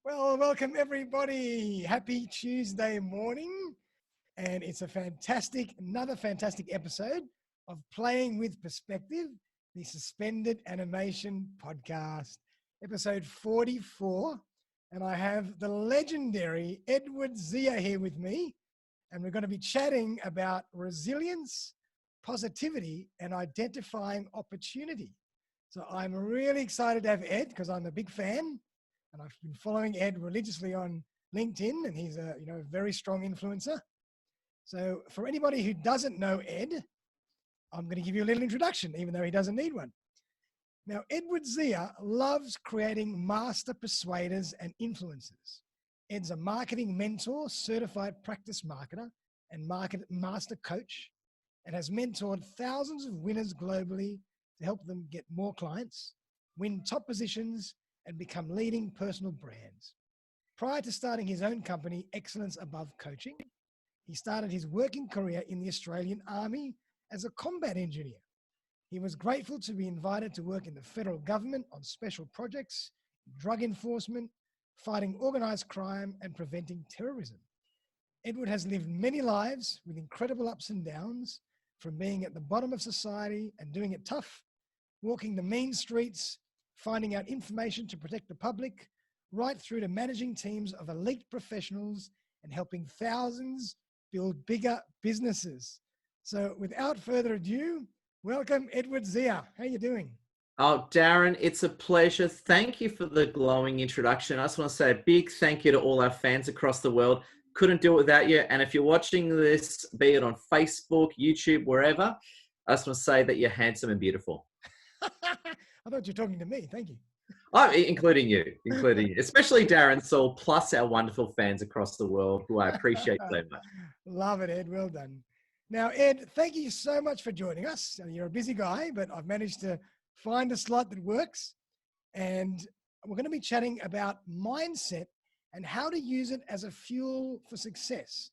Well, welcome everybody. Happy Tuesday morning. And it's another fantastic episode of Playing with Perspective, the Suspended Animation Podcast, episode 44. And I have the legendary Edward Zia here with me. And we're going to be chatting about resilience, positivity, and identifying opportunity. So I'm really excited to have Ed because I'm a big fan. And I've been following Ed religiously on LinkedIn, and he's a very strong influencer. So for anybody who doesn't know Ed, I'm going to give you a little introduction, even though he doesn't need one. Now, Edward Zia loves creating master persuaders and influencers. Ed's a marketing mentor, certified practice marketer, and market master coach, and has mentored thousands of winners globally to help them get more clients, win top positions, and become leading personal brands. Prior to starting his own company, Excellence Above Coaching, he started his working career in the Australian Army as a combat engineer. He was grateful to be invited to work in the federal government on special projects, drug enforcement, fighting organized crime, and preventing terrorism. Edward has lived many lives with incredible ups and downs, from being at the bottom of society and doing it tough, walking the mean streets, finding out information to protect the public, right through to managing teams of elite professionals and helping thousands build bigger businesses. So without further ado, welcome Edward Zia. How are you doing? Oh, Darren, it's a pleasure. Thank you for the glowing introduction. I just want to say a big thank you to all our fans across the world. Couldn't do it without you. And if you're watching this, be it on Facebook, YouTube, wherever, I just want to say that you're handsome and beautiful. I thought you were talking to me. Thank you. Oh, including you, especially Darren Saul, plus our wonderful fans across the world who I appreciate so much. Love it, Ed. Well done. Now, Ed, thank you so much for joining us. You're a busy guy, but I've managed to find a slot that works. And we're going to be chatting about mindset and how to use it as a fuel for success.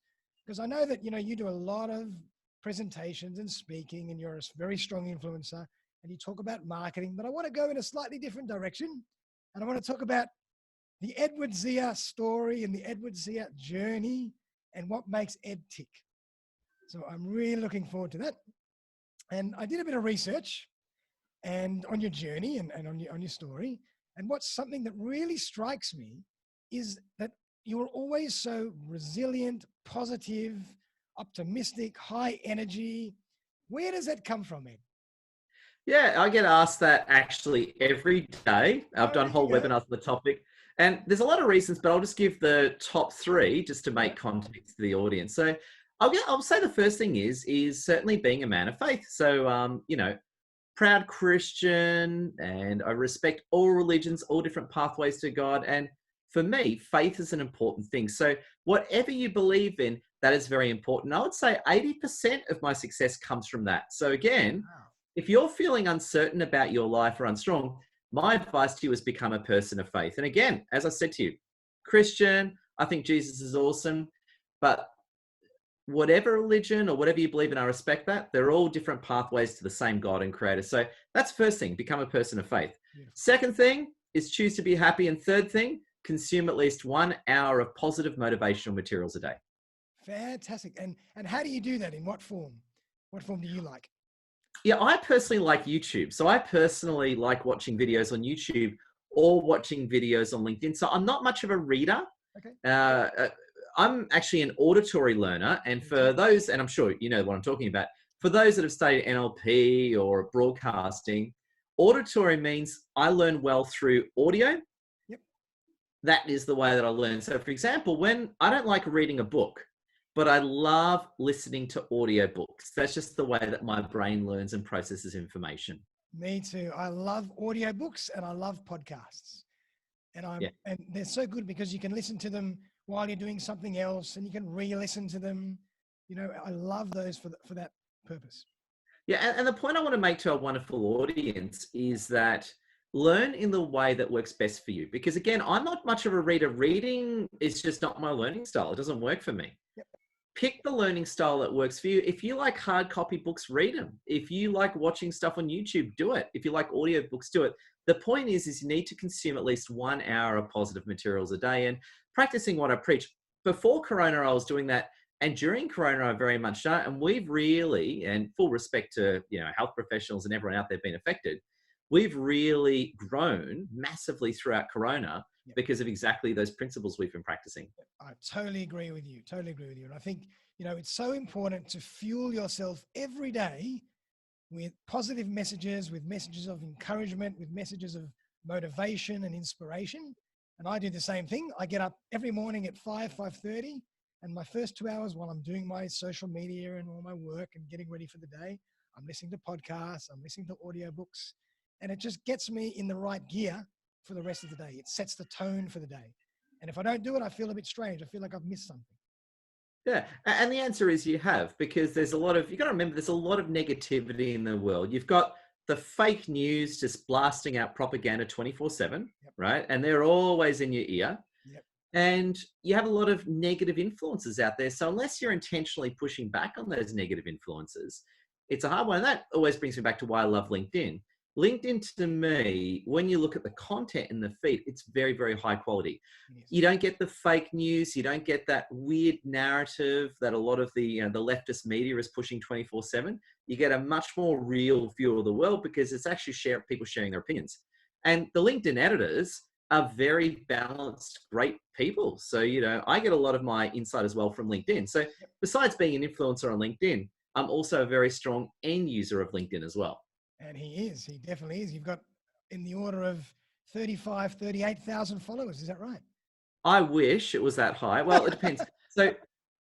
Because I know that, you do a lot of presentations and speaking, and you're a very strong influencer, and you talk about marketing, but I want to go in a slightly different direction. And I want to talk about the Edward Zia story and the Edward Zia journey and what makes Ed tick. So I'm really looking forward to that. And I did a bit of research and on your journey and on your story. And what's something that really strikes me is that you're always so resilient, positive, optimistic, high energy. Where does that come from, Ed? Yeah, I get asked that actually every day. I've done whole webinars on the topic. And there's a lot of reasons, but I'll just give the top three just to make context to the audience. So I'll say the first thing is certainly being a man of faith. So, proud Christian, and I respect all religions, all different pathways to God. And for me, faith is an important thing. So whatever you believe in, that is very important. I would say 80% of my success comes from that. So again, if you're feeling uncertain about your life or unstrong, my advice to you is become a person of faith. And again, as I said to you, Christian, I think Jesus is awesome, but whatever religion or whatever you believe in, I respect that. They're all different pathways to the same God and creator. So that's first thing, become a person of faith. Yeah. Second thing is choose to be happy. And third thing, consume at least 1 hour of positive motivational materials a day. Fantastic. And how do you do that? In what form? What form do you like? Yeah, I personally like YouTube. So I personally like watching videos on YouTube or watching videos on LinkedIn. So I'm not much of a reader. Okay. I'm actually an auditory learner. And for those, and I'm sure you know what I'm talking about, for those that have studied NLP or broadcasting, auditory means I learn well through audio. Yep. That is the way that I learn. So for example, when I don't like reading a book, but I love listening to audiobooks. That's just the way that my brain learns and processes information. Me too. I love audiobooks and I love podcasts. And they're so good because you can listen to them while you're doing something else and you can re-listen to them. I love those for that purpose. Yeah, and the point I want to make to our wonderful audience is that learn in the way that works best for you. Because again, I'm not much of a reader. Reading is just not my learning style. It doesn't work for me. Yep. pick the learning style that works for you. If you like hard copy books, read them. If you like watching stuff on YouTube, do it. If you like audio books, do it. The point is you need to consume at least 1 hour of positive materials a day and practicing what I preach. Before Corona, I was doing that. And during Corona, I very much done it. And we've really, and full respect to, health professionals and everyone out there being affected, we've really grown massively throughout Corona because of exactly those principles we've been practicing. I totally agree with you. Totally agree with you. And I think, it's so important to fuel yourself every day with positive messages, with messages of encouragement, with messages of motivation and inspiration. And I do the same thing. I get up every morning at 5:30, and my first 2 hours while I'm doing my social media and all my work and getting ready for the day, I'm listening to podcasts, I'm listening to audiobooks, and it just gets me in the right gear for the rest of the day. It sets the tone for the day. And if I don't do it, I feel a bit strange. I feel like I've missed something. Yeah. And the answer is you have, because you've got to remember, there's a lot of negativity in the world. You've got the fake news just blasting out propaganda 24/7, right? And they're always in your ear. Yep. And you have a lot of negative influences out there. So unless you're intentionally pushing back on those negative influences, it's a hard one. And that always brings me back to why I love LinkedIn. LinkedIn, to me, when you look at the content in the feed, it's very, very high quality. Yes. You don't get the fake news. You don't get that weird narrative that a lot of the leftist media is pushing 24/7. You get a much more real view of the world because it's actually people sharing their opinions. And the LinkedIn editors are very balanced, great people. So, I get a lot of my insight as well from LinkedIn. So besides being an influencer on LinkedIn, I'm also a very strong end user of LinkedIn as well. And he definitely is. You've got in the order of 38,000 followers. Is that right? I wish it was that high. Well, it depends. So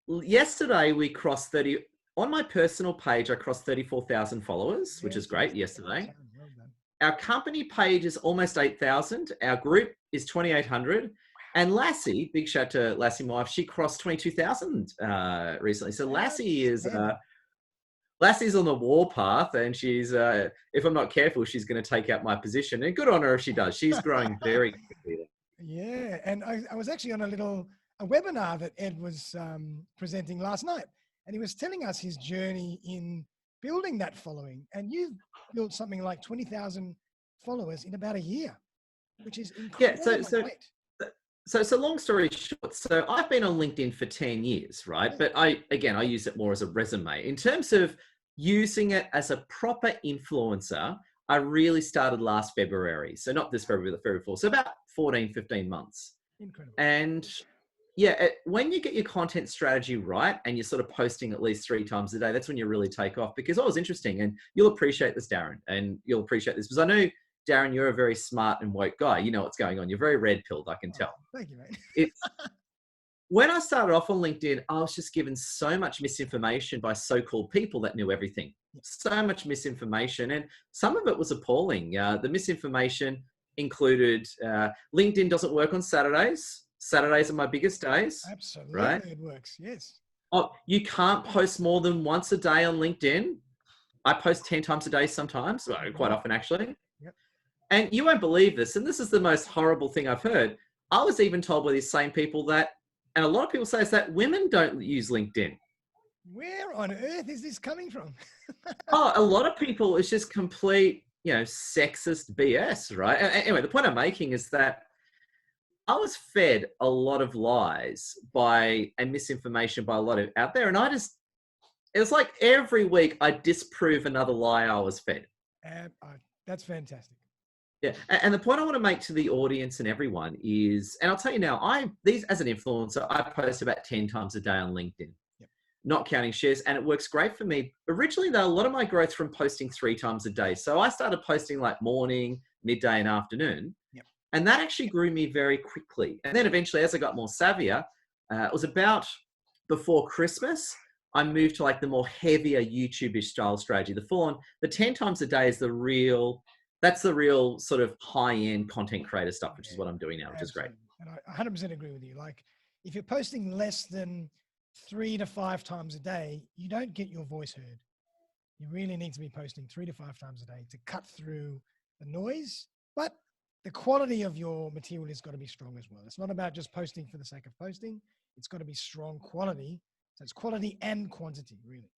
yesterday we crossed 30. On my personal page, I crossed 34,000 followers, which is great yesterday. Well done. Our company page is almost 8,000. Our group is 2,800. And Lassie, big shout to Lassie, my wife, she crossed 22,000 recently. So Lassie's on the warpath, and she's, if I'm not careful, she's going to take out my position. And good on her if she does. She's growing very quickly. Yeah, and I was actually on a webinar that Ed was presenting last night, and he was telling us his journey in building that following. And you've built something like 20,000 followers in about a year, which is incredible. Yeah, so long story short, so I've been on LinkedIn for 10 years, right? But I use it more as a resume. In terms of using it as a proper influencer, I really started last February. So not this February, but the February before. So about 14, 15 months. Incredible. And when you get your content strategy right and you're sort of posting at least 3 times a day, that's when you really take off. Because it was interesting, and you'll appreciate this, Darren, and you'll appreciate this because I know, Darren, you're a very smart and woke guy. You know what's going on. You're very red-pilled, I can tell. Thank you, mate. When I started off on LinkedIn, I was just given so much misinformation by so-called people that knew everything. So much misinformation, and some of it was appalling. The misinformation included LinkedIn doesn't work on Saturdays. Saturdays are my biggest days. Absolutely, right? It works, yes. Oh, you can't post more than once a day on LinkedIn. I post 10 times a day sometimes, quite often actually. Yep. And you won't believe this, and this is the most horrible thing I've heard. I was even told by these same people that, and a lot of people say, is that women don't use LinkedIn. Where on earth is this coming from? A lot of people, it's just complete, sexist BS, right? Anyway, the point I'm making is that I was fed a lot of lies and misinformation by a lot of out there. And it was like every week I disprove another lie I was fed. That's fantastic. Yeah. And the point I want to make to the audience and everyone is, and I'll tell you now, as an influencer, I post about 10 times a day on LinkedIn, not counting shares. And it works great for me. Originally though, a lot of my growth from posting 3 times a day. So I started posting like morning, midday and afternoon. Yep. And that actually grew me very quickly. And then eventually, as I got more savvier, it was about before Christmas, I moved to like the more heavier YouTube-ish style strategy. The 10 times a day is that's the real sort of high-end content creator stuff, which is what I'm doing now, which is great. And I 100% agree with you. Like if you're posting less than 3 to 5 times a day, you don't get your voice heard. You really need to be posting 3 to 5 times a day to cut through the noise, but the quality of your material has got to be strong as well. It's not about just posting for the sake of posting. It's got to be strong quality So it's quality and quantity, really.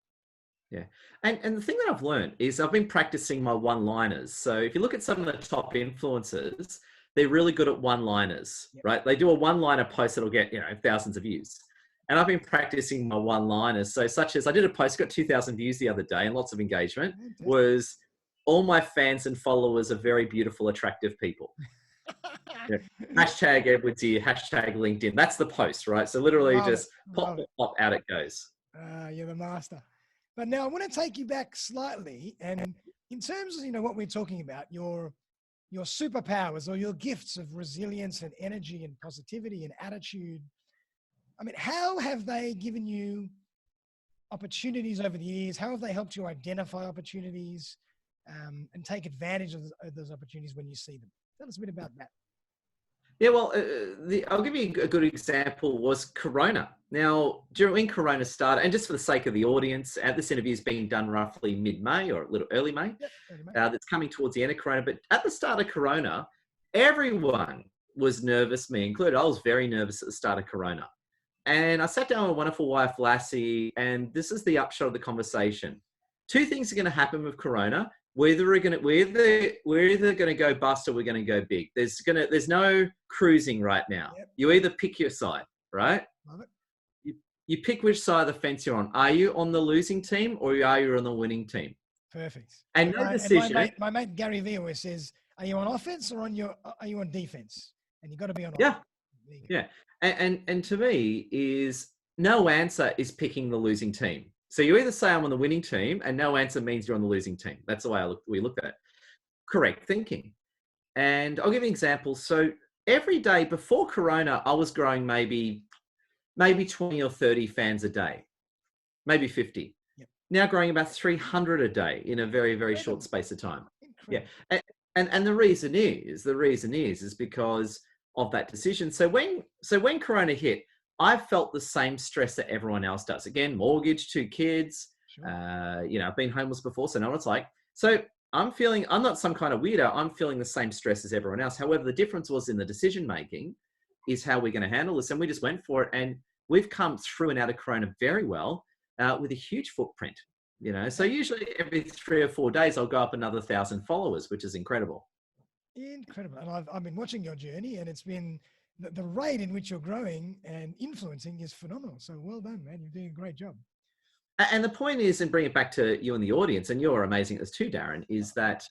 Yeah. And the thing that I've learned is I've been practicing my one-liners. So if you look at some of the top influencers, they're really good at one-liners, Yep. right? They do a one-liner post that'll get, thousands of views. And I've been practicing my one-liners. So such as I did a post, got 2,000 views the other day and lots of engagement, was all my fans and followers are very beautiful, attractive people. Yeah. Hashtag Edward Zia, hashtag LinkedIn. That's the post, right? So literally just pop, out it goes. You're the master. But now I want to take you back slightly, and in terms of what we're talking about, your superpowers or your gifts of resilience and energy and positivity and attitude. I mean, how have they given you opportunities over the years? How have they helped you identify opportunities and take advantage of those opportunities when you see them? Tell us a bit about that. Yeah, well, I'll give you a good example was Corona. Now, when Corona started, and just for the sake of the audience, this interview is being done roughly mid-May or a little early May. Yep, early May. That's coming towards the end of Corona. But at the start of Corona, everyone was nervous, me included. I was very nervous at the start of Corona. And I sat down with a wonderful wife, Lassie, and this is the upshot of the conversation. Two things are going to happen with Corona. We're either going to go bust or we're going to go big. There's no cruising right now. Yep. You either pick your side, right? Love it. You pick which side of the fence you're on. Are you on the losing team or are you on the winning team? Perfect. And no decision. My mate Gary Vee always says, "Are you on offense or are you on defense?" And you got to be on offense. Yeah. And to me is no answer is picking the losing team. So you either say I'm on the winning team and no answer means you're on the losing team. That's the way we looked at it. Correct thinking. And I'll give you an example. So every day before Corona, I was growing maybe 20 or 30 fans a day, maybe 50. Yep. Now growing about 300 a day in a very, very short space of time. Incredible. Yeah. And the reason is because of that decision. So when Corona hit, I felt the same stress that everyone else does. Again, mortgage, 2 kids, Sure. I've been homeless before, so I know what it's like. So I'm not some kind of weirdo. I'm feeling the same stress as everyone else. However, the difference was in the decision-making is how we're going to handle this. And we just went for it. And we've come through and out of Corona very well with a huge footprint, So usually every 3 or 4 days, I'll go up another 1,000 followers, which is incredible. Incredible. And I've been watching your journey, and it's been the rate in which you're growing and influencing is phenomenal. So well done, man. You're doing a great job. And the point is, and bring it back to you and the audience, and you're amazing at this too, Darren, is that,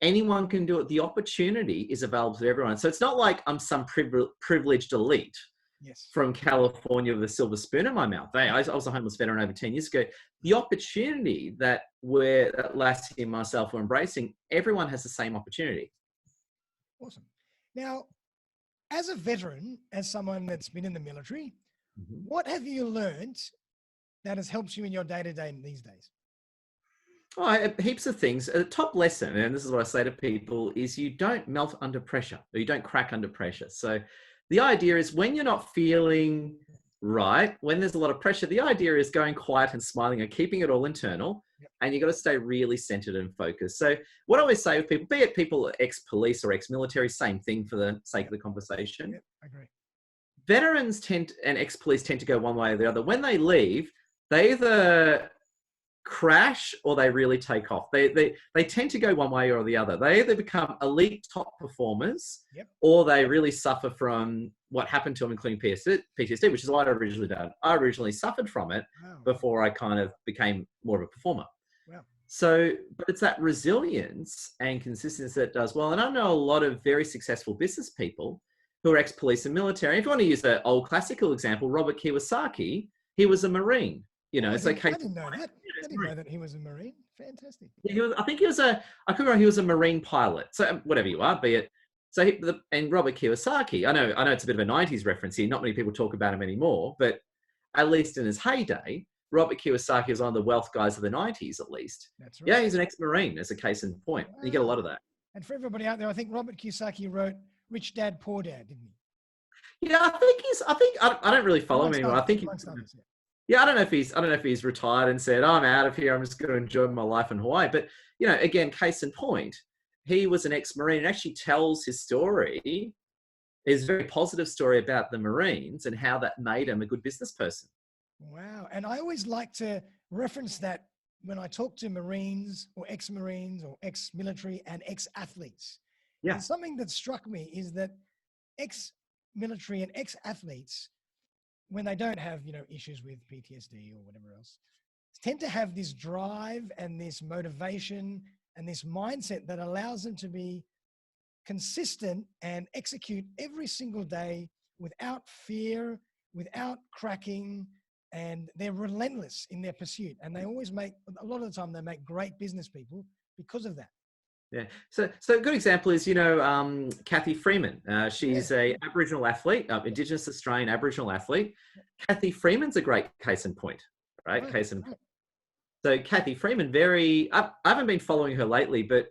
anyone can do it. The opportunity is available to everyone. So it's not like I'm some privileged elite from California with a silver spoon in my mouth. Hey, I was a homeless veteran over 10 years ago. The opportunity that Lassie and myself are embracing, everyone has the same opportunity. Awesome. Now, as a veteran, as someone that's been in the military, what have you learned that has helped you in your day-to-day these days? Oh, heaps of things. A top lesson, and this is what I say to people, is you don't melt under pressure or you don't crack under pressure. So the idea is when you're not feeling right, when there's a lot of pressure, the idea is going quiet and smiling and keeping it all internal. And you've got to stay really centered and focused. So what I always say with people, be it people ex-police or ex-military, same thing for the sake of the conversation. Yep, I agree. Veterans and ex-police tend to go one way or the other. When they leave, they either crash or they really take off. They tend to go one way or the other. They either become elite top performers or they really suffer from what happened to them, including PTSD, which is what I originally did. I originally suffered from it before I kind of became more of a performer. Wow. So, but it's that resilience and consistency that does well. And I know a lot of very successful business people who are ex-police and military. If you want to use an old classical example, Robert Kiyosaki, he was a Marine. I didn't know that. I didn't know that he was a Marine. Fantastic. Yeah, I think he was I could remember he was a Marine pilot. So whatever you are, be it. So and Robert Kiyosaki, I know it's a bit of a 90s reference here. Not many people talk about him anymore, but at least in his heyday, Robert Kiyosaki was one of the wealth guys of the 90s, at least. That's right. Yeah, he's an ex-Marine as a case in point. Wow. You get a lot of that. And for everybody out there, I think Robert Kiyosaki wrote Rich Dad, Poor Dad, didn't he? Yeah, I don't really follow him anymore. I think I don't know if he's retired and said, I'm out of here. I'm just going to enjoy my life in Hawaii. But, again, case in point, he was an ex-Marine and actually tells his story, his very positive story about the Marines and how that made him a good business person. Wow. And I always like to reference that when I talk to Marines or ex-Marines or ex-military and ex-athletes. Yeah. And something that struck me is that ex-military and ex-athletes, when they don't have, issues with PTSD or whatever else, tend to have this drive and this motivation and this mindset that allows them to be consistent and execute every single day without fear, without cracking, and they're relentless in their pursuit. And they always make, a lot of the time, they make great business people because of that. Yeah. So a good example is, Kathy Freeman. She's a Aboriginal athlete, Indigenous Australian Aboriginal athlete. Kathy Freeman's a great case in point, right? So Kathy Freeman, I haven't been following her lately, but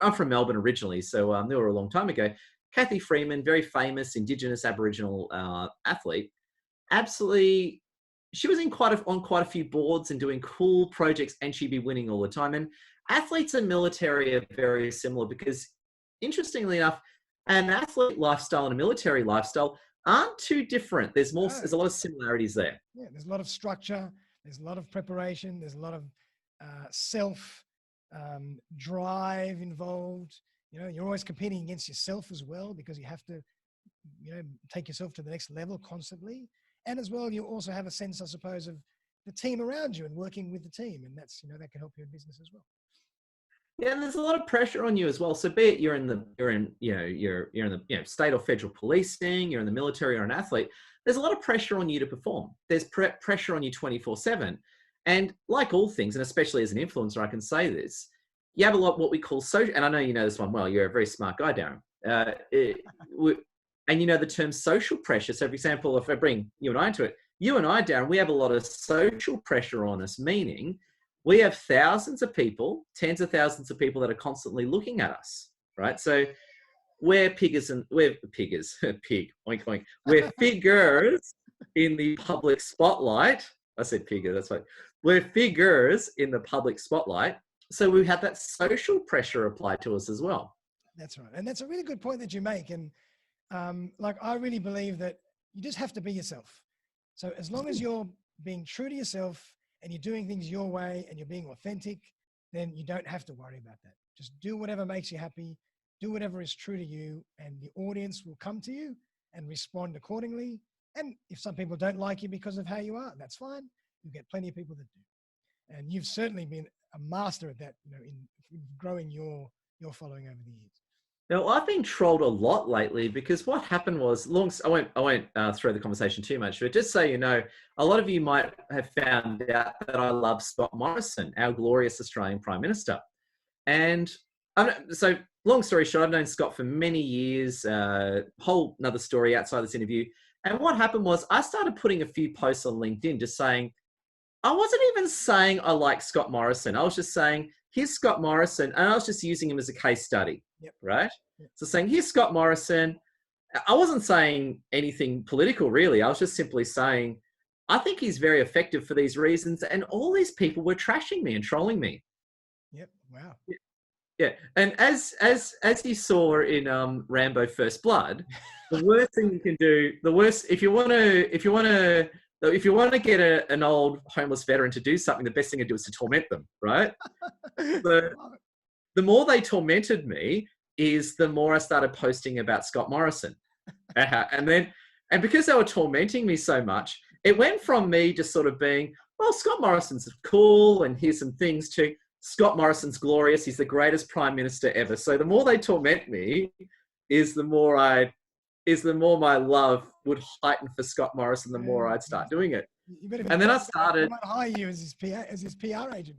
I'm from Melbourne originally, so knew her a long time ago. Kathy Freeman, very famous Indigenous Aboriginal athlete. Absolutely, she was on quite a few boards and doing cool projects, and she'd be winning all the time. And athletes and military are very similar because, interestingly enough, an athlete lifestyle and a military lifestyle aren't too different. There's a lot of similarities there. Yeah, there's a lot of structure. There's a lot of preparation. There's a lot of self drive involved. You're always competing against yourself as well because you have to, take yourself to the next level constantly. And as well, you also have a sense, I suppose, of the team around you and working with the team. And that's, that can help you in business as well. Yeah, and there's a lot of pressure on you as well. So be it you're in the state or federal policing, you're in the military or an athlete, there's a lot of pressure on you to perform. There's pressure on you 24/7. And like all things, and especially as an influencer, I can say this, you have a lot what we call social, and I know you know this one well, you're a very smart guy, Darren. And you know the term social pressure. So for example, if I bring you and I into it, you and I, Darren, we have a lot of social pressure on us, meaning we have thousands of people, tens of thousands of people that are constantly looking at us, right? So we're figures, oink, oink. We're figures in the public spotlight. I said figure, that's right. We're figures in the public spotlight. So we have that social pressure applied to us as well. That's right. And that's a really good point that you make. And I really believe that you just have to be yourself. So as long as you're being true to yourself and you're doing things your way and you're being authentic, then you don't have to worry about that. Just do whatever makes you happy, do whatever is true to you, and the audience will come to you and respond accordingly. And if some people don't like you because of how you are, that's fine. You'll get plenty of people that do. And you've certainly been a master at that, in growing your following over the years. Now, I've been trolled a lot lately because what happened was, I won't throw the conversation too much, but just so you know, a lot of you might have found out that I love Scott Morrison, our glorious Australian Prime Minister. And so long story short, I've known Scott for many years, whole another story outside this interview. And what happened was I started putting a few posts on LinkedIn just saying, I wasn't even saying I like Scott Morrison. I was just saying, here's Scott Morrison. And I was just using him as a case study, right? Yep. So saying, here's Scott Morrison. I wasn't saying anything political, really. I was just simply saying, I think he's very effective for these reasons. And all these people were trashing me and trolling me. Yep. Wow. Yeah. And as you saw in Rambo First Blood, the worst thing you can do, if you want to get an old homeless veteran to do something, the best thing to do is to torment them, right? So the more they tormented me is the more I started posting about Scott Morrison. And because they were tormenting me so much, it went from me just sort of being, well, Scott Morrison's cool and here's some things, to Scott Morrison's glorious. He's the greatest prime minister ever. So the more they torment me is the more my love would heighten for Scott Morrison, the more I'd start doing it. And then I started. I might hire you as his PR agent.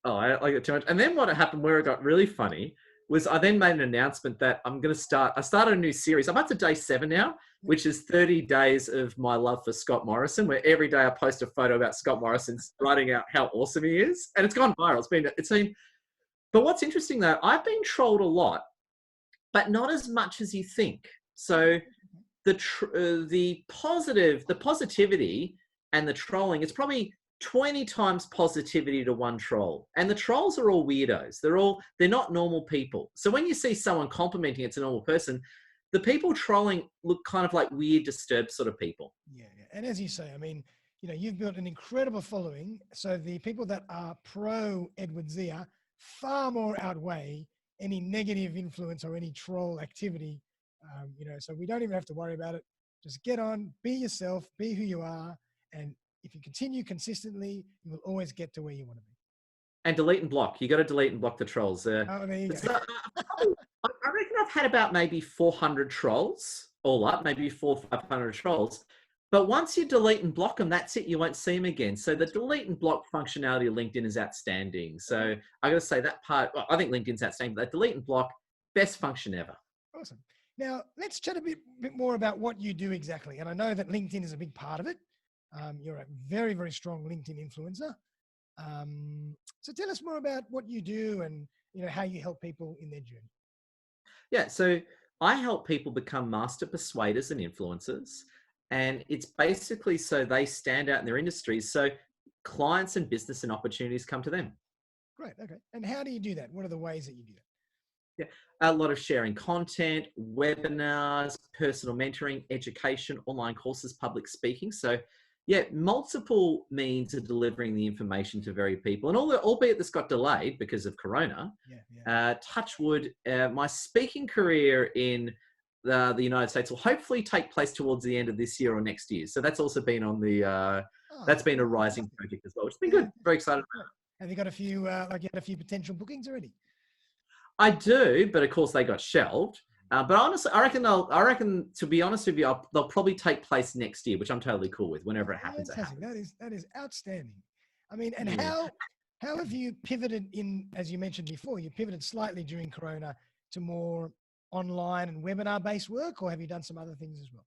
Oh, I like it too much. And then what happened, where it got really funny, was I then made an announcement that I started a new series. I'm up to day 7 now, which is 30 days of my love for Scott Morrison, where every day I post a photo about Scott Morrison, writing out how awesome he is. And it's gone viral. It's been, but what's interesting though, I've been trolled a lot, but not as much as you think. So the positivity and the trolling, it's probably 20 times positivity to one troll. And the trolls are all weirdos. They're not normal people. So when you see someone complimenting it's a normal person, the people trolling look kind of like weird, disturbed sort of people. Yeah. And as you say, I mean, you've built an incredible following. So the people that are pro Edward Zia far more outweigh any negative influence or any troll activity. So we don't even have to worry about it. Just get on, be yourself, be who you are. And if you continue consistently, you will always get to where you want to be. And delete and block. You got to delete and block the trolls. Oh, there you go. I reckon I've had about maybe 400 trolls all up, maybe 500 trolls. But once you delete and block them, that's it. You won't see them again. So the delete and block functionality of LinkedIn is outstanding. So I got to say that part, well, I think LinkedIn's outstanding. But that delete and block, best function ever. Awesome. Now, let's chat a bit more about what you do exactly. And I know that LinkedIn is a big part of it. You're a very, very strong LinkedIn influencer. So tell us more about what you do and how you help people in their journey. Yeah, so I help people become master persuaders and influencers. And it's basically so they stand out in their industries. So clients and business and opportunities come to them. Great. Okay. And how do you do that? What are the ways that you do that? Yeah, a lot of sharing content, webinars, personal mentoring, education, online courses, public speaking. So yeah, multiple means of delivering the information to very people. And albeit this got delayed because of Corona, touch wood, my speaking career in the United States will hopefully take place towards the end of this year or next year. So that's also been on the, that's been a rising project as well, which has been good. Very excited about it. Have you got a few, you had a few potential bookings already? I do, but of course they got shelved. But honestly, I reckon, to be honest with you, they'll probably take place next year, which I'm totally cool with. Whenever it happens, it happens. That is outstanding. I mean, and how have you pivoted in, as you mentioned before, you pivoted slightly during Corona to more online and webinar-based work, or have you done some other things as well?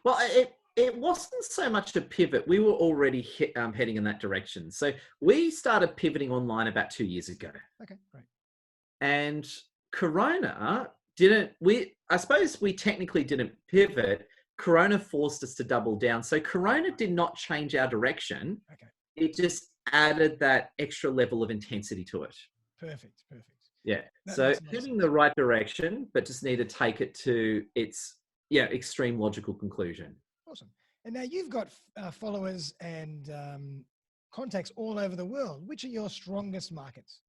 Well, it wasn't so much a pivot. We were already heading in that direction. So we started pivoting online about 2 years ago. Okay, great. And Corona I suppose we technically didn't pivot. Corona forced us to double down. So Corona did not change our direction. Okay. It just added that extra level of intensity to it. Perfect. Yeah. So heading the right direction, but just need to take it to its extreme logical conclusion. Awesome. And now you've got followers and contacts all over the world. Which are your strongest markets?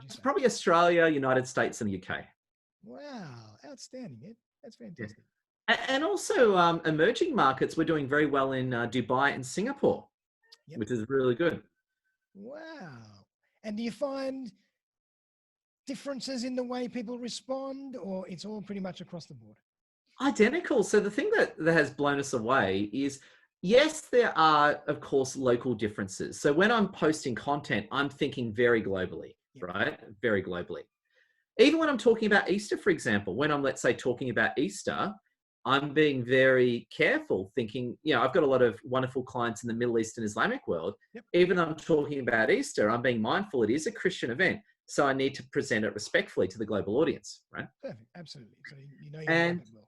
It's probably Australia, United States, and the UK. Wow, outstanding, Ed. That's fantastic. Yeah. And also emerging markets, we're doing very well in Dubai and Singapore, which is really good. Wow. And do you find differences in the way people respond, or it's all pretty much across the board? Identical. So the thing that has blown us away is, yes, there are, of course, local differences. So when I'm posting content, I'm thinking very globally, right? Very globally. Even when I'm talking about Easter, for example, when I'm, let's say, talking about Easter, I'm being very careful thinking, I've got a lot of wonderful clients in the Middle East and Islamic world. Even I'm talking about Easter, I'm being mindful it is a Christian event. So I need to present it respectfully to the global audience, right? Perfect. Absolutely. So you well.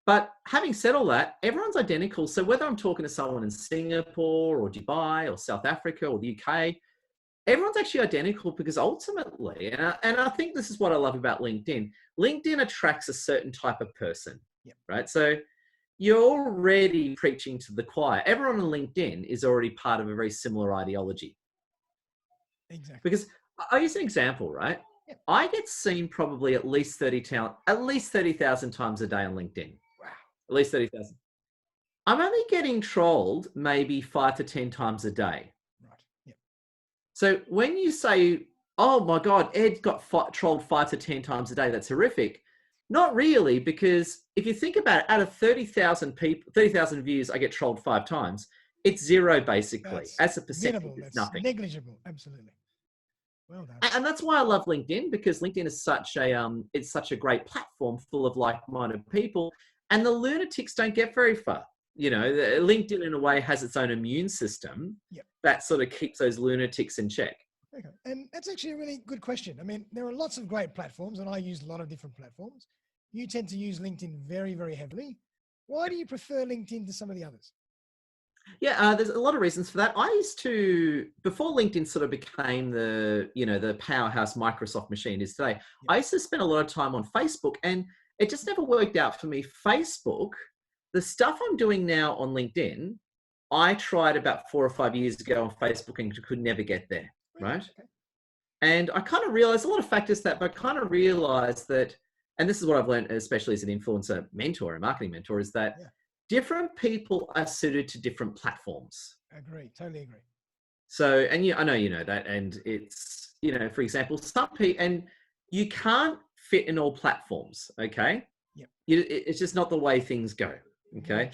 But having said all that, everyone's identical. So whether I'm talking to someone in Singapore or Dubai or South Africa or the UK, everyone's actually identical because ultimately, and I think this is what I love about LinkedIn, LinkedIn attracts a certain type of person, right? So you're already preaching to the choir. Everyone on LinkedIn is already part of a very similar ideology. Exactly. Because I'll use an example, right? I get seen probably at least 30,000 times a day on LinkedIn. Wow. At least 30,000. I'm only getting trolled maybe 5 to 10 times a day. Right. Yep. So when you say, oh my God, Ed got trolled 5 to 10 times a day, that's horrific. Not really, because if you think about it, out of 30,000 people, 30,000 views, I get trolled 5 times. It's zero basically. As a percentage, it's nothing. Negligible, absolutely. Well done. And that's why I love LinkedIn, because LinkedIn is such a great platform full of like-minded people, and the lunatics don't get very far. LinkedIn in a way has its own immune system that sort of keeps those lunatics in check. Okay. And that's actually a really good question. I mean, there are lots of great platforms, and I use a lot of different platforms. You tend to use LinkedIn very, very heavily. Why do you prefer LinkedIn to some of the others? Yeah, there's a lot of reasons for that. I used to, before LinkedIn sort of became the powerhouse Microsoft machine is today, I used to spend a lot of time on Facebook, and it just never worked out for me. Facebook, the stuff I'm doing now on LinkedIn, I tried about 4 or 5 years ago on Facebook and could never get there, Really? right? Okay. And I kind of realized a lot of factors that, but I kind of realized that, and this is what I've learned, especially as an influencer mentor, a marketing mentor, is that Yeah. different people are suited to different platforms. Agree. Totally agree. So, and I know you know that, and it's, for example, some people, and you can't fit in all platforms, okay? Yep. It's just not the way things go, okay?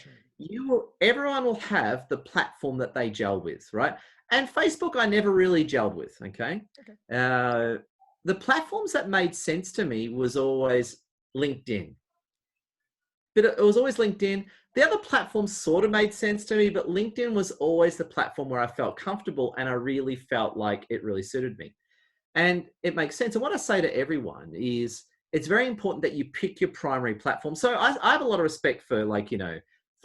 Everyone will have the platform that they gel with, right? And Facebook, I never really gelled with, okay? The platforms that made sense to me was always LinkedIn. But it was always LinkedIn. The other platforms sort of made sense to me, but LinkedIn was always the platform where I felt comfortable and I really felt like it really suited me. And it makes sense. And what I say to everyone is it's very important that you pick your primary platform. So I have a lot of respect for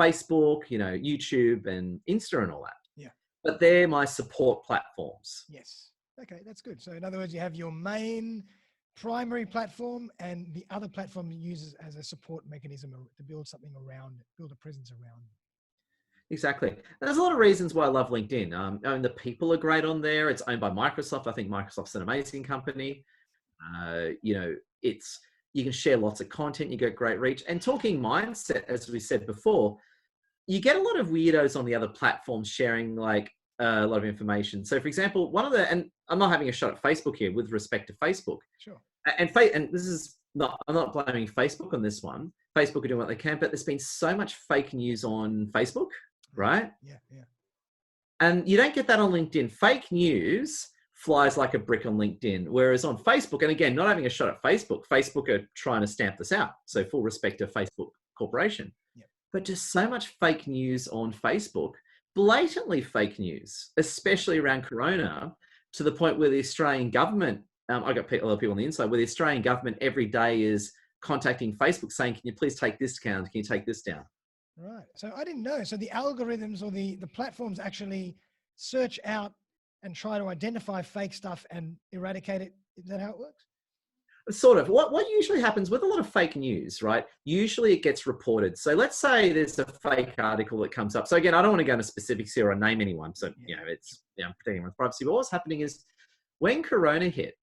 Facebook, YouTube and Insta and all that. Yeah. But they're my support platforms. Yes. Okay, that's good. So in other words, you have your main primary platform and the other platform you use as a support mechanism to build something around it, build a presence around it. Exactly. And there's a lot of reasons why I love LinkedIn. The people are great on there. It's owned by Microsoft. I think Microsoft's an amazing company. You can share lots of content. You get great reach. And talking mindset, as we said before, you get a lot of weirdos on the other platforms sharing a lot of information. So, for example, and I'm not having a shot at Facebook here with respect to Facebook. Sure. And this is not, I'm not blaming Facebook on this one. Facebook are doing what they can, but there's been so much fake news on Facebook, right? Yeah. And you don't get that on LinkedIn. Fake news flies like a brick on LinkedIn, whereas on Facebook, and again, not having a shot at Facebook are trying to stamp this out. So full respect to Facebook Corporation. Yep. But just so much fake news on Facebook, blatantly fake news, especially around Corona, to the point where the Australian government, I got a lot of people on the inside, where the Australian government every day is contacting Facebook saying, can you please take this down? Can you take this down? Right. So I didn't know. So the algorithms or the platforms actually search out and try to identify fake stuff and eradicate it. Is that how it works? Sort of. What usually happens with a lot of fake news, right? Usually it gets reported. So let's say there's a fake article that comes up. So again, I don't want to go into specifics here or name anyone. So, I'm protecting my privacy. But what's happening is when Corona hit,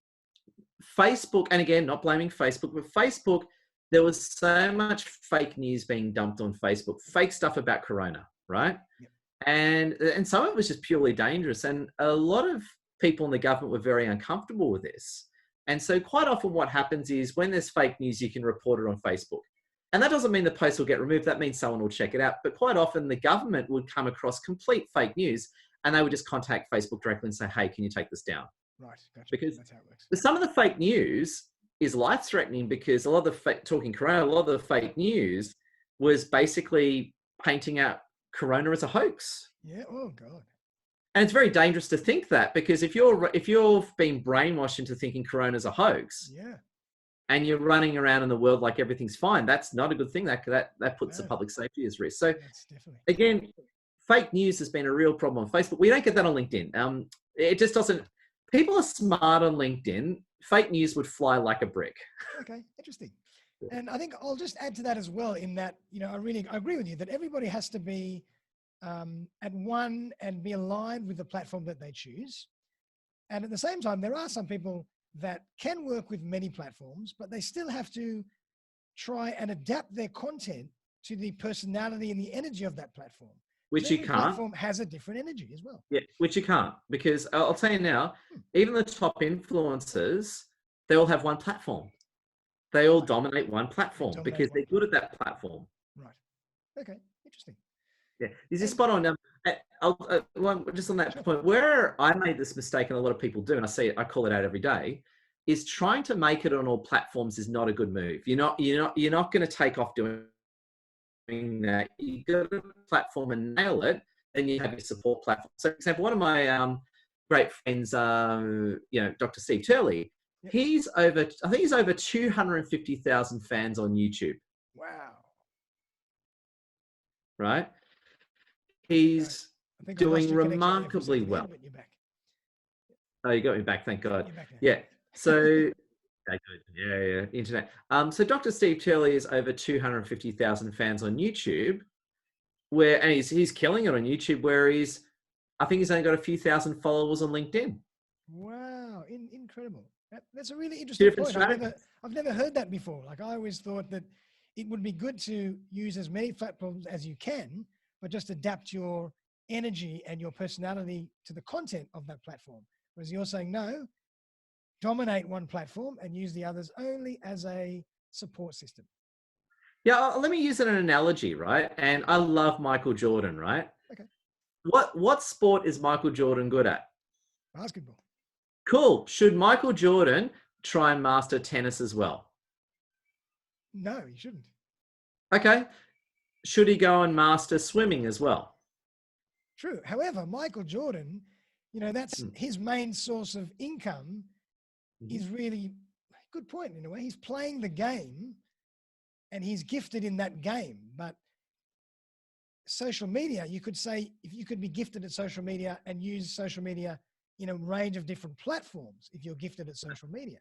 Facebook, and again, not blaming Facebook, but Facebook, there was so much fake news being dumped on Facebook, fake stuff about Corona, right? Yep. And some of it was just purely dangerous. And a lot of people in the government were very uncomfortable with this. And so quite often what happens is when there's fake news, you can report it on Facebook. And that doesn't mean the post will get removed. That means someone will check it out. But quite often the government would come across complete fake news and they would just contact Facebook directly and say, hey, can you take this down? Right. Gotcha. Because that's how it works. some of the fake news is life-threatening because a lot of the talking Corona, a lot of the fake news was basically painting out Corona as a hoax. Yeah. Oh God. And it's very dangerous to think that because if you've been brainwashed into thinking Corona's a hoax, yeah, and you're running around in the world like everything's fine, that's not a good thing. That puts the public safety at risk. So again, fake news has been a real problem on Facebook. We don't get that on LinkedIn. It just doesn't. People are smart on LinkedIn. Fake news would fly like a brick. Okay, interesting. And I think I'll just add to that as well in that, I agree with you that everybody has to be at one and be aligned with the platform that they choose. And at the same time, there are some people that can work with many platforms, but they still have to try and adapt their content to the personality and the energy of that platform. Which you Every can't. Platform has a different energy as well. Yeah, which you can't, because I'll tell you now, even the top influencers, they all have one platform. They all dominate one platform because they're good at that platform. Right. Okay. Interesting. Yeah. Is this spot on? Just on that point, where I made this mistake, and a lot of people do, and I call it out every day, is trying to make it on all platforms is not a good move. You're not going to take off doing that. You go to a platform and nail it, then you have your support platform. So, for example, one of my great friends, Dr. Steve Turley, he's over 250,000 fans on YouTube. Wow. Right? He's doing remarkably well. But you're back. Oh, you got me back, thank God. You're back now. Yeah. So yeah, internet. So Dr. Steve Turley is over 250,000 fans on YouTube. and he's killing it on YouTube, where I think he's only got a few thousand followers on LinkedIn. Wow, incredible. That's a really Two interesting different point. strategies. I've never heard that before. Like, I always thought that it would be good to use as many platforms as you can, but just adapt your energy and your personality to the content of that platform. Whereas you're saying, no, dominate one platform and use the others only as a support system. Yeah, let me use an analogy, right? And I love Michael Jordan, right? Okay. What sport is Michael Jordan good at? Basketball. Cool. Should Michael Jordan try and master tennis as well? No, you shouldn't. Okay. Should he go and master swimming as well? True. However, Michael Jordan, that's his main source of income is really good point in a way. He's playing the game and he's gifted in that game. But social media, you could say, if you could be gifted at social media and use social media in a range of different platforms, if you're gifted at social media.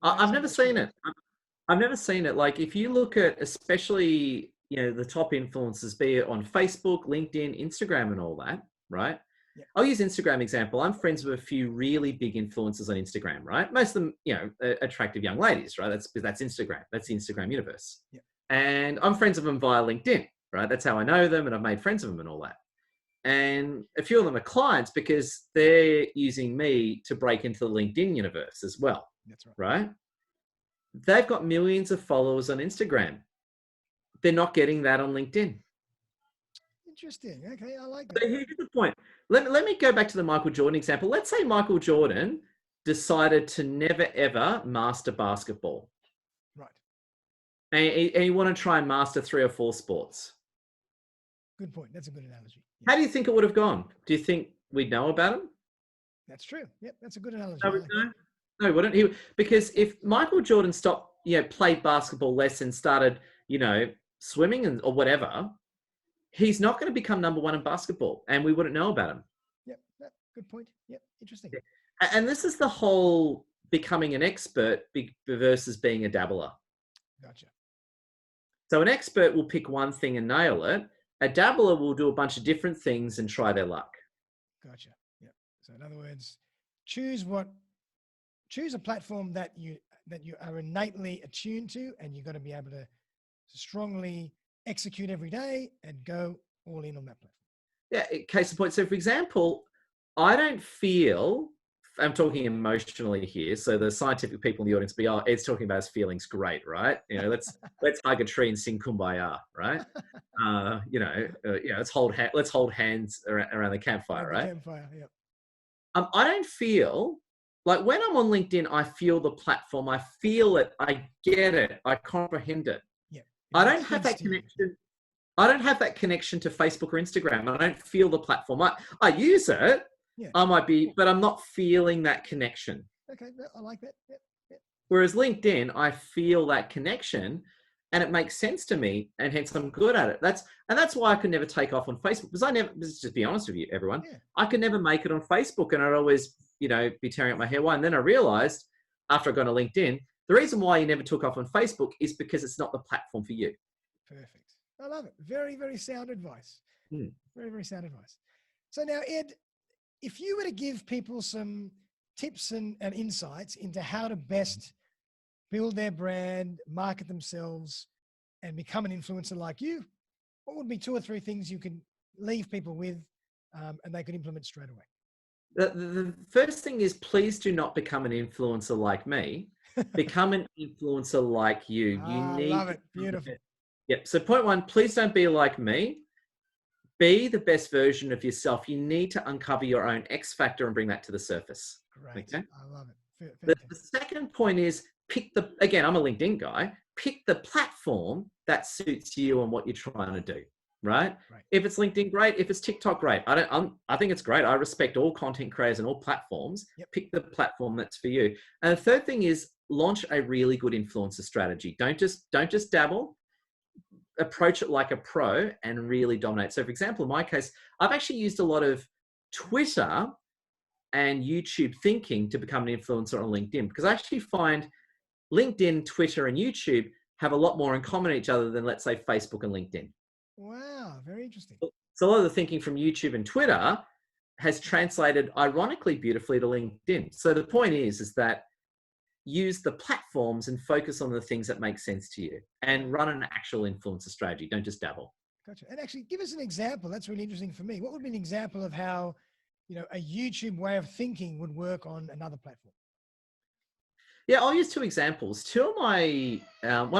I've never seen it. I've never seen it. Like, if you look at, especially, the top influencers, be it on Facebook, LinkedIn, Instagram, and all that, right? Yeah. I'll use Instagram example. I'm friends with a few really big influencers on Instagram, right? Most of them, attractive young ladies, right? That's Instagram. That's the Instagram universe. Yeah. And I'm friends with them via LinkedIn, right? That's how I know them, and I've made friends with them and all that. And a few of them are clients because they're using me to break into the LinkedIn universe as well. That's right. Right? They've got millions of followers on Instagram. They're not getting that on LinkedIn. Interesting. Okay, I like that. So here's the point. Let me go back to the Michael Jordan example. Let's say Michael Jordan decided to never, ever master basketball. Right. And you want to try and master 3 or 4 sports. Good point. That's a good analogy. How do you think it would have gone? Do you think we'd know about him? That's true. Yep, that's a good analogy. No, he wouldn't. Because if Michael Jordan stopped, played basketball less and started, swimming or whatever, he's not going to become number 1 in basketball, and we wouldn't know about him. Yep, good point. Yep, interesting. Yeah. And this is the whole becoming an expert versus being a dabbler. Gotcha. So an expert will pick one thing and nail it. A dabbler will do a bunch of different things and try their luck. Gotcha. Yep. So in other words, choose a platform that you are innately attuned to, and you've got to be able to strongly execute every day and go all in on that platform. Yeah, case in point. So for example, I don't feel, I'm talking emotionally here, so the scientific people in the audience Ed's talking about his feelings, great, right? Let's hug a tree and sing Kumbaya, right? Let's hold hands around the campfire, right? Campfire, yeah. I don't feel like, when I'm on LinkedIn, I feel the platform, I feel it, I get it, I comprehend it. Yeah. I don't have that connection. I don't have that connection to Facebook or Instagram. I don't feel the platform. I use it. Yeah. I might be, but I'm not feeling that connection. Okay, I like that. Yep. Whereas LinkedIn, I feel that connection, and it makes sense to me, and hence I'm good at it. That's why I could never take off on Facebook, because let's just be honest with you, everyone. Yeah. I could never make it on Facebook, and I'd always, be tearing up my hair. And then I realized, after I got on LinkedIn, the reason why you never took off on Facebook is because it's not the platform for you. Perfect. I love it. Very, very sound advice. Very, very sound advice. So now, Ed, if you were to give people some tips and insights into how to best build their brand, market themselves, and become an influencer like you, what would be 2 or 3 things you can leave people with and they could implement straight away? The first thing is, please do not become an influencer like me. Become an influencer like you. Love it. Beautiful. Yep. So point 1, please don't be like me. Be the best version of yourself. You need to uncover your own X factor and bring that to the surface. Great. Okay? I love it. The second point is, again, I'm a LinkedIn guy. Pick the platform that suits you and what you're trying to do. Right? If it's LinkedIn, great. If it's TikTok, great. I think it's great. I respect all content creators and all platforms. Yep. Pick the platform that's for you. And the third thing is, launch a really good influencer strategy. Don't just dabble. Approach it like a pro and really dominate. So for example, in my case, I've actually used a lot of Twitter and YouTube thinking to become an influencer on LinkedIn, because I actually find LinkedIn, Twitter, and YouTube have a lot more in common with each other than, let's say, Facebook and LinkedIn. Wow, very interesting. So a lot of the thinking from YouTube and Twitter has translated ironically beautifully to LinkedIn. So the point is that use the platforms and focus on the things that make sense to you and run an actual influencer strategy. Don't just dabble. Gotcha. And actually, give us an example. That's really interesting for me. What would be an example of how, a YouTube way of thinking would work on another platform? Yeah, I'll use two examples. One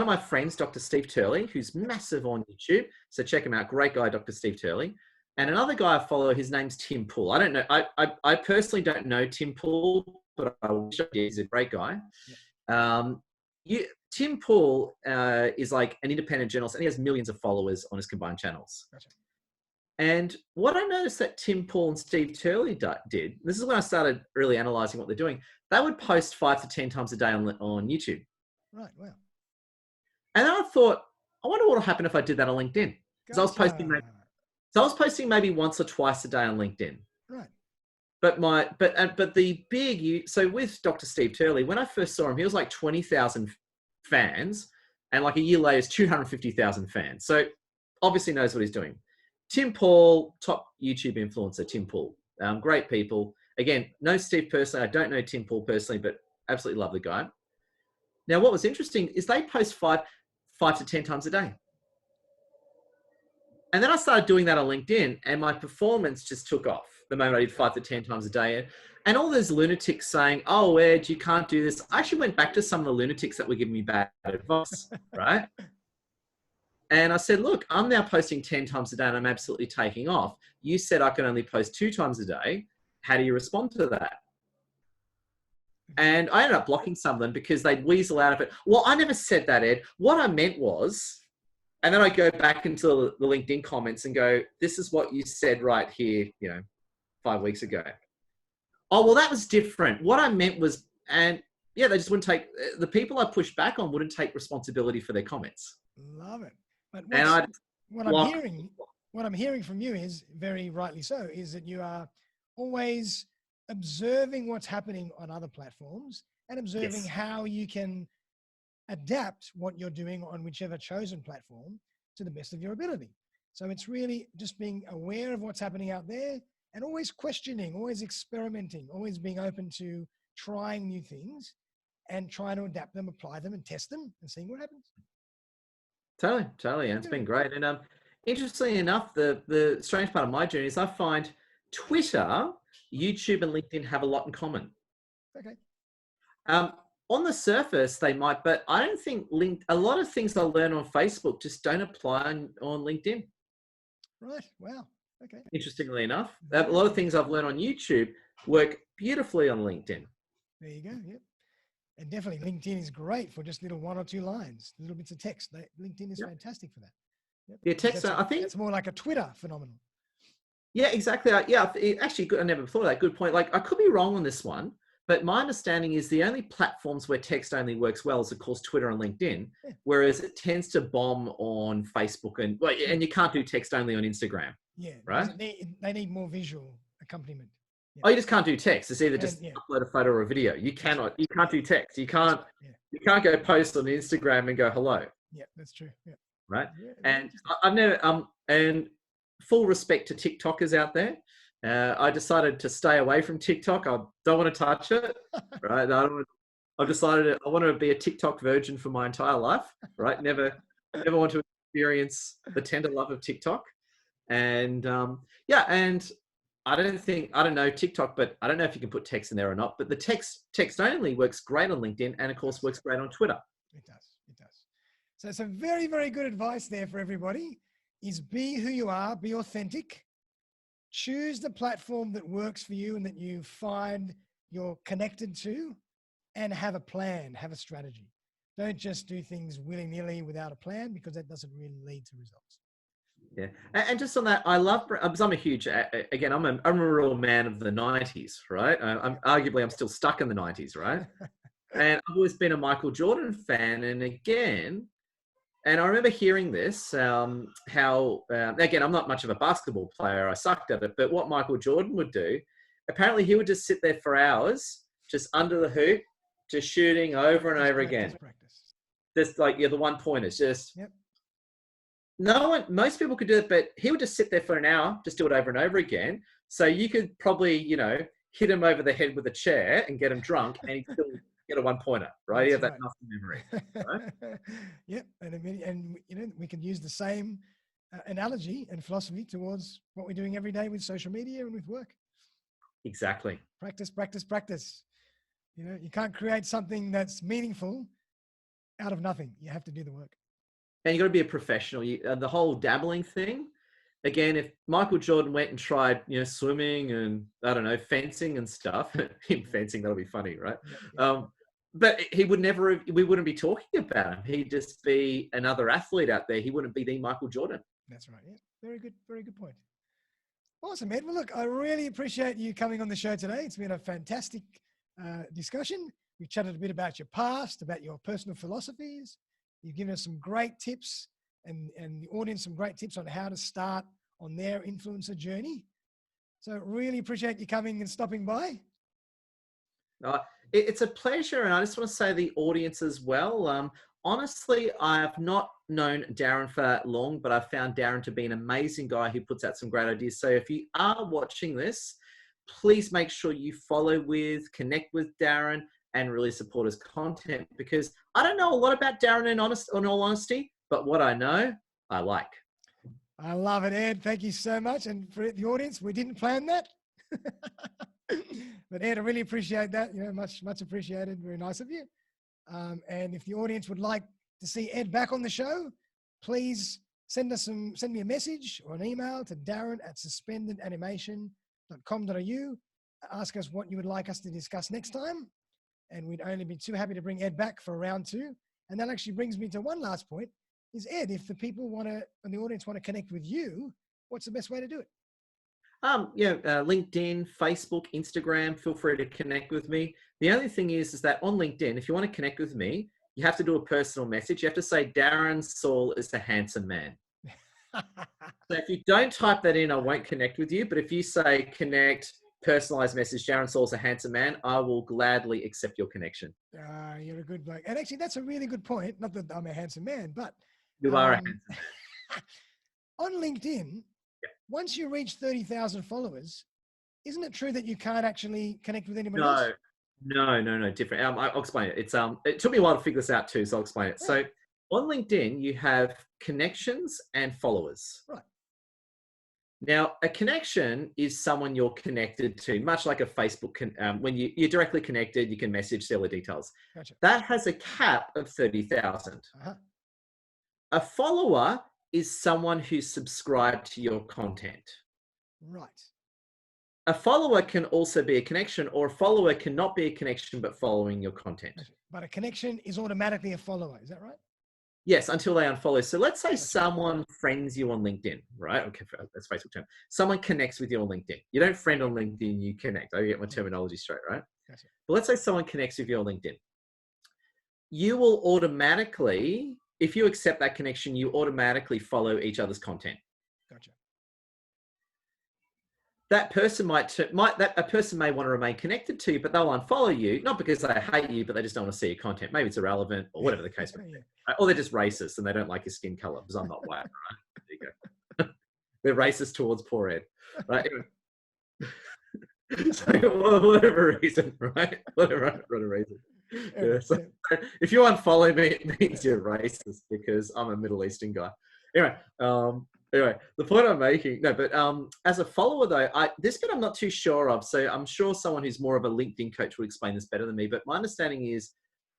of my friends, Dr. Steve Turley, who's massive on YouTube. So check him out. Great guy, Dr. Steve Turley. And another guy I follow, his name's Tim Pool. I don't know. I personally don't know Tim Pool, but I wish I did. He's a great guy. Tim Pool is like an independent journalist, and he has millions of followers on his combined channels. Gotcha. And what I noticed that Tim Pool and Steve Turley did, this is when I started really analyzing what they're doing, they would post 5 to 10 times a day on YouTube. Right, wow. And then I thought, I wonder what will happen if I did that on LinkedIn. Gotcha. I was posting maybe once or twice a day on LinkedIn. Right. So with Dr. Steve Turley, when I first saw him, he was like 20,000 fans, and like a year later, it's 250,000 fans. So obviously knows what he's doing. Tim Pool, top YouTube influencer, Tim Pool. Great people. Again, know Steve personally. I don't know Tim Pool personally, but absolutely love the guy. Now, what was interesting is they post 5 to 10 times a day. And then I started doing that on LinkedIn, and my performance just took off the moment I did 5 to 10 times a day. And all those lunatics saying, oh, Ed, you can't do this. I actually went back to some of the lunatics that were giving me bad advice, right? And I said, look, I'm now posting 10 times a day and I'm absolutely taking off. You said I can only post 2 times a day. How do you respond to that? And I ended up blocking some of them because they'd weasel out of it. Well, I never said that, Ed. What I meant was, and then I go back into the LinkedIn comments and go, this is what you said right here, 5 weeks ago. Oh, well, that was different. What I meant was, and yeah, they just wouldn't take, the people I pushed back on wouldn't take responsibility for their comments. Love it. But what I'm hearing from you is, very rightly so, is that you are always observing what's happening on other platforms and observing how you can adapt what you're doing on whichever chosen platform to the best of your ability. So it's really just being aware of what's happening out there and always questioning, always experimenting, always being open to trying new things and trying to adapt them, apply them and test them and seeing what happens. Totally. And it's been great. And interestingly enough, the strange part of my journey is I find Twitter, YouTube, and LinkedIn have a lot in common. Okay. On the surface, they might, but I don't think a lot of things I learn on Facebook just don't apply on LinkedIn. Right. Wow. Okay. Interestingly enough, a lot of things I've learned on YouTube work beautifully on LinkedIn. There you go. Yep. And definitely LinkedIn is great for just little 1 or 2 lines, little bits of text. LinkedIn is fantastic for that. Yep. Yeah, text. I think it's more like a Twitter phenomenon. Yeah, exactly. Yeah, actually, good. I never thought of that. Good point. Like, I could be wrong on this one, but my understanding is the only platforms where text only works well is, of course, Twitter and LinkedIn, whereas it tends to bomb on Facebook and you can't do text only on Instagram. Yeah, right. They need more visual accompaniment. Yeah. Oh, you just can't do text. It's either just upload a photo or a video. You can't do text. You can't go post on Instagram and go hello. Yeah, that's true. Yeah. Right. Yeah, and I've never and full respect to TikTokers out there. I decided to stay away from TikTok. I don't want to touch it. Right. I've decided I want to be a TikTok virgin for my entire life. Right. Never want to experience the tender love of TikTok. And and I don't know TikTok, but I don't know if you can put text in there or not, but the text only works great on LinkedIn and of course works great on Twitter. It does. So some very, very good advice there for everybody is be who you are, be authentic, choose the platform that works for you and that you find you're connected to, and have a plan, have a strategy. Don't just do things willy-nilly without a plan, because that doesn't really lead to results. Yeah. And just on that, I love, because I'm a huge, again, I'm a real man of the 90s, right? I'm still stuck in the 90s, right? And I've always been a Michael Jordan fan. And I remember hearing this, again, I'm not much of a basketball player. I sucked at it. But what Michael Jordan would do, apparently he would just sit there for hours, just under the hoop, just shooting over and over again. Just like, the one-pointers, just no one, most people could do it, but he would just sit there for an hour, just do it over and over again. So you could probably, hit him over the head with a chair and get him drunk, and he'd still get a 1-pointer, right? He had that muscle memory, right? Yep, and we can use the same analogy and philosophy towards what we're doing every day with social media and with work. Exactly. Practice, practice, practice. You can't create something that's meaningful out of nothing. You have to do the work. And you got to be a professional. The whole dabbling thing. Again, if Michael Jordan went and tried, swimming and I don't know, fencing and stuff, fencing, that'll be funny, right? Yeah. But we wouldn't be talking about him. He'd just be another athlete out there. He wouldn't be the Michael Jordan. That's right. Yeah. Very good point. Awesome, Ed. Well, look, I really appreciate you coming on the show today. It's been a fantastic discussion. We've chatted a bit about your past, about your personal philosophies. You've given us some great tips and the audience some great tips on how to start on their influencer journey. So really appreciate you coming and stopping by. It's a pleasure. And I just want to say to the audience as well, honestly, I have not known Darren for that long, but I've found Darren to be an amazing guy who puts out some great ideas. So if you are watching this, please make sure you connect with Darren and really support his content, because I don't know a lot about Darren in all honesty, but what I know, I like. I love it, Ed. Thank you so much. And for the audience, we didn't plan that. But Ed, I really appreciate that. Much appreciated. Very nice of you. And if the audience would like to see Ed back on the show, please send me a message or an email to darren@suspendedanimation.com.au. Ask us what you would like us to discuss next time. And we'd only be too happy to bring Ed back for round 2. And that actually brings me to one last point is, Ed, if the people and the audience want to connect with you, what's the best way to do it? LinkedIn, Facebook, Instagram, feel free to connect with me. The only thing is that on LinkedIn, if you want to connect with me, you have to do a personal message. You have to say, Darren Saul is a handsome man. So if you don't type that in, I won't connect with you. But if you say connect, personalized message, Darren Saul's a handsome man, I will gladly accept your connection. You're a good bloke. And actually, that's a really good point. Not that I'm a handsome man, but you are a handsome man. On LinkedIn, once you reach 30,000 followers, isn't it true that you can't actually connect with anybody else? No, different. I'll explain it. It took me a while to figure this out too, so I'll explain it. Right. So on LinkedIn, you have connections and followers. Right. Now, a connection is someone you're connected to, much like a Facebook. When you're directly connected, you can message, see all the details. Gotcha. That has a cap of 30,000. Uh-huh. A follower is someone who's subscribed to your content. Right. A follower can also be a connection, or a follower cannot be a connection but following your content. Gotcha. But a connection is automatically a follower. Is that right? Yes, until they unfollow. So let's say someone friends you on LinkedIn, right? Okay, that's Facebook term. Someone connects with you on LinkedIn. You don't friend on LinkedIn, you connect. I get my terminology straight, right? Gotcha. But let's say someone connects with you on LinkedIn. You will automatically, if you accept that connection, you automatically follow each other's content. Gotcha. That person a person may want to remain connected to you, but they'll unfollow you, not because they hate you, but they just don't want to see your content. Maybe it's irrelevant or whatever the case may be. Right? Or they're just racist and they don't like your skin color because I'm not white, right? There you go. They're racist towards poor Ed, right? So, whatever reason, right? Whatever reason. Yeah, so if you unfollow me, it means you're racist because I'm a Middle Eastern guy. Anyway, the point I'm making, as a follower though, this bit I'm not too sure of. So I'm sure someone who's more of a LinkedIn coach will explain this better than me. But my understanding is,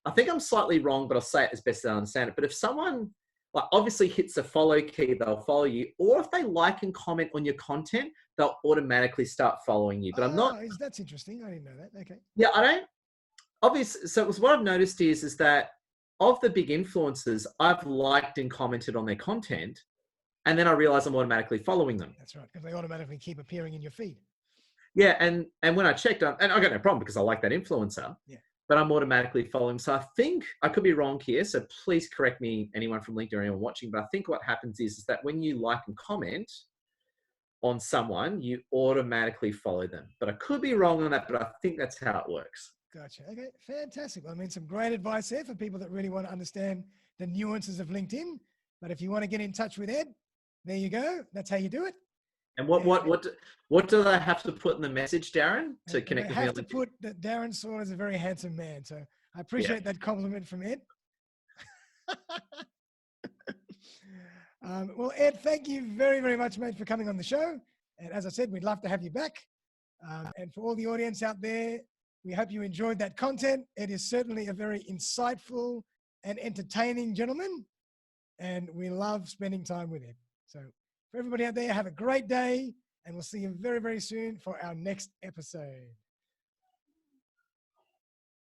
I think I'm slightly wrong, but I'll say it as best as I understand it. But if someone obviously hits the follow key, they'll follow you. Or if they like and comment on your content, they'll automatically start following you. But I'm not. That's interesting. I didn't know that. Okay. Yeah, I don't. Obviously, so what I've noticed is that of the big influencers, I've liked and commented on their content. And then I realize I'm automatically following them. That's right, because they automatically keep appearing in your feed. Yeah, and when I checked, and I got no problem because I like that influencer, but I'm automatically following. So I think, I could be wrong here, so please correct me, anyone from LinkedIn or anyone watching, but I think what happens is that when you like and comment on someone, you automatically follow them. But I could be wrong on that, but I think that's how it works. Gotcha. Okay, fantastic. Well, I mean, some great advice there for people that really want to understand the nuances of LinkedIn. But if you want to get in touch with Ed, there you go. That's how you do it. And what do they have to put in the message, Darren, to And connect they with me? have to put that Darren Saul is a very handsome man. So I appreciate that compliment from Ed. Well, Ed, thank you very, very much, mate, for coming on the show. And as I said, we'd love to have you back. And for all the audience out there, we hope you enjoyed that content. Ed is certainly a very insightful and entertaining gentleman, and we love spending time with him. So for everybody out there, have a great day, and we'll see you very, very soon for our next episode.